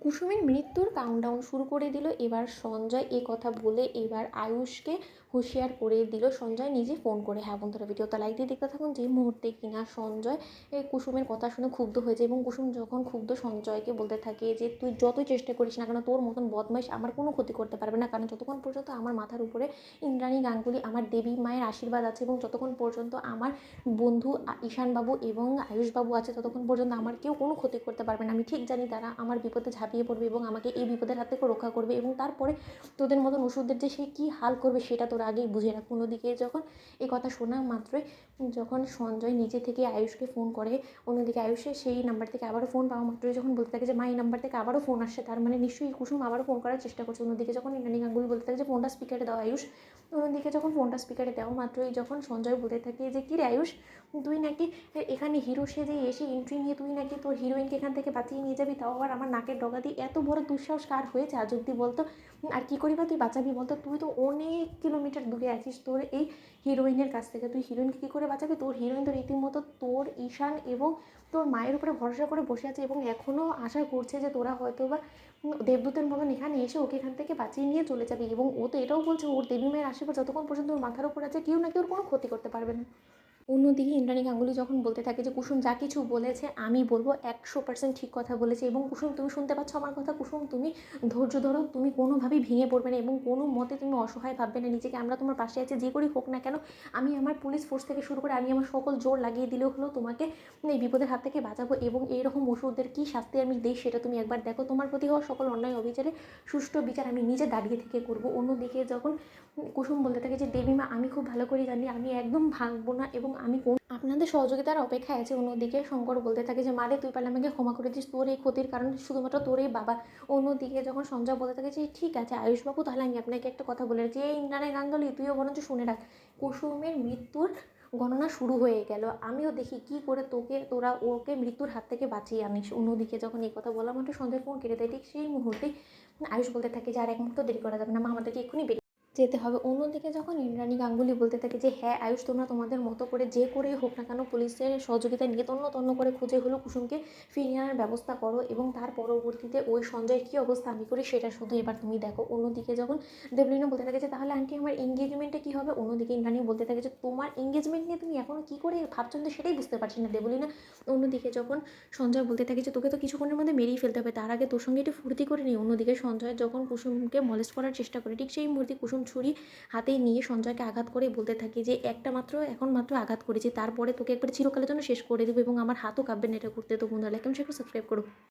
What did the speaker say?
কুসুমের মৃত্যুর কাউন্টডাউন শুরু করে দিল এবার সঞ্জয়। এ কথা বলে এবার আয়ুষকে হুঁশিয়ার করে দিল সঞ্জয় নিজে ফোন করে। হ্যাঁ বন্ধুরা, ভিডিওটা লাইক দিয়ে দেখতে থাকুন। যে মুহূর্তে কিনা সঞ্জয় কুসুমের কথা শুনে ক্ষুব্ধ হয়েছে এবং কুসুম যখন ক্ষুব্ধ সঞ্জয়কে বলতে থাকে যে তুই যতই চেষ্টা করিস না কেন, তোর মতন বদমাইশ আমার কোনো ক্ষতি করতে পারবে না, কারণ যতক্ষণ পর্যন্ত আমার মাথার উপরে ইন্দ্রাণী গাঙ্গুলি আমার দেবী মায়ের আশীর্বাদ আছে এবং যতক্ষণ পর্যন্ত আমার বন্ধু ঈশানবাবু এবং আয়ুষবাবু আছে, ততক্ষণ পর্যন্ত আমার কেউ কোনো ক্ষতি করতে পারবে না। আমি ঠিক জানি তারা আমার বিপদে ঝাঁপিয়ে পড়বে এবং আমাকে এই বিপদের হাত থেকে রক্ষা করবে, এবং তারপরে তোদের মতন ওষুধের যে সে কী হাল করবে সেটা তোরা আগেই বুঝে রাখ। অন্যদিকে যখন এই কথা শোনা মাত্রই যখন সঞ্জয় নিজে থেকে আয়ুষকে ফোন করে, অন্যদিকে আয়ুষের সেই নাম্বার থেকে আবারও ফোন পাওয়া মাত্রই যখন বলতে থাকে যে মা এই নাম্বার থেকে আবারও ফোন আসছে, তার মানে নিশ্চয়ই কুসুম আবারও ফোন করার চেষ্টা করছে। অন্যদিকে যখন ইন্দ্রাণী গাঙ্গুলি বলতে থাকে যে ফোনটা স্পিকারে দাও আয়ুষ, অন্যদিকে যখন ফোনটা স্পিকারে দেওয়া মাত্রই যখন সঞ্জয় বলতে থাকে যে কী রে আয়ুষ, তুই নাকি এখানে হিরো সেজে এসে এন্ট্রি নিয়ে তুই নাকি তোর হিরোইনকে এখান থেকে বাঁচিয়ে নিয়ে যাবি, তাও আবার আমার নাকের ডগা দিয়ে। এত বড় দুঃসাহস কার হয়েছে আজ অব্দি বলতো? আর কী করি বা তুই বাঁচাবি বলতো? তুই তো অনেক কিলোমিটার দূরে আছিস তোর এই হিরোইনের কাছ থেকে, তুই হিরোইনকে কী করে বাঁচাবি? তোর হিরোইন তো রীতিমতো তোর ঈশান এবং তোর মায়ের উপরে ভরসা করে বসে আছে এবং এখনও আশা করছে যে তোরা হয়তো বা দেবদূতের মতন এখানে এসে ওকে এখান থেকে বাঁচিয়ে নিয়ে চলে যাবি, এবং ও তো এটাও বলছে ওর দেবী মায়ের আশীর্বাদ যতক্ষণ পর্যন্ত ওর মাথার উপর আছে কেউ নাকি ওর কোনো ক্ষতি করতে পারবে না। অন্যদিকে ইন্দ্রাণী গাঙ্গুলি যখন বলতে থাকে যে কুসুম যা কিছু বলেছে আমি বলবো 100% ঠিক কথা বলেছে, এবং কুসুম তুমি শুনতে পাচ্ছ আমার কথা? কুসুম তুমি ধৈর্য ধরো, তুমি কোনোভাবেই ভেঙে পড়বে না এবং কোনো মতে তুমি অসহায় ভাববে না নিজেকে। আমরা তোমার পাশে আছি, যে করেই হোক না কেন। আমি আমার পুলিশ ফোর্স থেকে শুরু করে আমি আমার সকল জোর লাগিয়ে দিলেও হলো তোমাকে এই বিপদের হাত থেকে বাঁচাবো, এবং এইরকম ওষুধের কী শাস্তি আমি দিই সেটা তুমি একবার দেখো। তোমার প্রতি হওয়া সকল অন্যায় অবিচারে সুষ্ঠু বিচার আমি নিজে দাঁড়িয়ে থেকে করবো। অন্যদিকে যখন কুসুম বলতে থাকে যে দেবীমা আমি খুব ভালো করে জানি আমি একদম ভাঙবো না এবং আমি আপনাদের সহযোগিতার অপেক্ষায় আছে। অন্যদিকে শঙ্কর বলতে থাকে যে মারে তুই পারলে আমাকে ক্ষমা করে দিস, তোর এই ক্ষতির কারণ শুধুমাত্র তোর এই বাবা। অন্যদিকে যখন সঞ্জয় বলতে থাকে যে ঠিক আছে আয়ুষবাবু, তাহলে আমি আপনাকে একটা কথা বলে রাখছি, এই ইন্দ্রাণী গাঙ্গুলি তুইও বরঞ্চ শুনে রাখ, কুসুমের মৃত্যুর গণনা শুরু হয়ে গেল, আমিও দেখি কি করে তোরা ওকে মৃত্যুর হাত থেকে বাঁচিয়ে আনিস। অন্যদিকে যখন এই কথা বলা মাত্র সঞ্জয় ফোন কেটে দেয়, ঠিক সেই মুহূর্তেই আয়ুষ বলতে থাকে যে আর এক মুহূর্ত দেরি করা যাবে না মা, আমাদেরকে এক্ষুনি যেতে হবে। অন্যদিকে যখন ইন্দ্রাণী গাঙ্গুলি বলতে থাকে যে হ্যাঁ আয়ুষ, তোমরা তোমাদের মতো করে যে করেই হোক না কেন পুলিশের সহযোগিতা নিয়ে তন্ন তন্ন করে খুঁজে হলো কুসুমকে ফিরিয়ে আনার ব্যবস্থা করো, এবং তার পরবর্তীতে ওই সঞ্জয়ের কী অবস্থা আমি করি সেটা শুধু এবার তুমি দেখো। অন্যদিকে যখন দেবলীনা বলতে থাকে যে তাহলে আন্টি আমার এঙ্গেজমেন্টে কী হবে, অন্যদিকে ইন্দ্রাণী বলতে থাকে যে তোমার এঙ্গেজমেন্ট নিয়ে তুমি এখনও কী করে ভাবছো তো সেটাই বুঝতে পারছি না দেবলীনা। অন্যদিকে যখন সঞ্জয় বলতে থাকে যে তোকে তো কিছুক্ষণের মধ্যে মেরেই ফেলতে হবে, তার আগে তোর সঙ্গে একটু ফুর্তি করে নিই। অন্যদিকে সঞ্জয় যখন কুসুমকে মলেস্ট করার চেষ্টা করে, ঠিক সেই মুহূর্তে কুসুম ছুরি হাতে নিয়ে সঞ্জয়কে আঘাত করে বলতে থাকে যে একটা মাত্র এখন মাত্র আঘাত করেছি, তারপরে তোকে একবার চিরকালের জন্য শেষ করে দেবো এবং আমার হাতও কাঁপবে না এটা করতে। তো বন্ধুরা লাইক এবং শেয়ার করে সাবস্ক্রাইব করো।